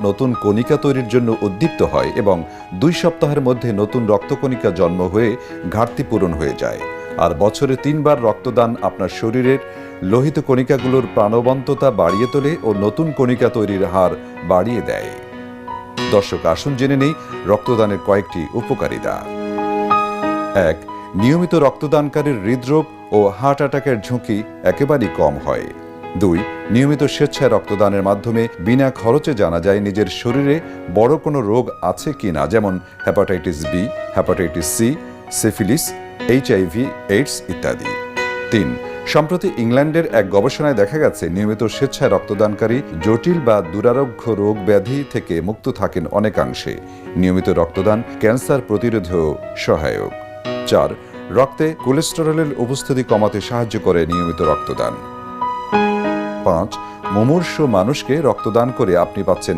নতুন কণিকা তৈরির জন্য উদ্দীপ্ত হয় এবং 2 সপ্তাহের মধ্যে নতুন রক্তকণিকা জন্ম হয়ে ঘাটতি পূরণ হয়ে যায়। আর বছরে 3 বার রক্তদান আপনার শরীরের লোহিত কণিকাগুলোর প্রাণবন্ততা বাড়িয়ে তোলে ও নতুন কণিকা তৈরির হার বাড়িয়ে দেয়। দর্শক, আসুন জেনে নেই রক্তদানের কয়েকটি উপকারিতা। 1. নিয়মিত রক্তদানকারীর হৃদরোগ ও হার্ট অ্যাটাকের ঝুঁকি একেবারেই কম হয়। 2. নিয়মিত স্বেচ্ছায় রক্তদানের মাধ্যমে বিনা খরচে জানা যায় নিজের শরীরে বড় কোনো রোগ আছে কিনা, যেমন hepatitis B, hepatitis C, syphilis, HIV, AIDS ইত্যাদি। 3. সম্প্রতি ইংল্যান্ডের এক গবেষণায় দেখা গেছে নিয়মিত স্বেচ্ছায় রক্তদানকারী জটিল বা দুরারোগ্য রোগ ব্যাধি থেকে মুক্ত থাকেন অনেকাংশে। নিয়মিত রক্তদান ক্যান্সার প্রতিরোধেও সহায়ক। 4. রক্তে কোলেস্টেরলের উপস্থিতি কমাতে সাহায্য করে নিয়মিত রক্তদান। 5. মুমূর্ষু মানুষকে রক্তদান করে আপনি পাচ্ছেন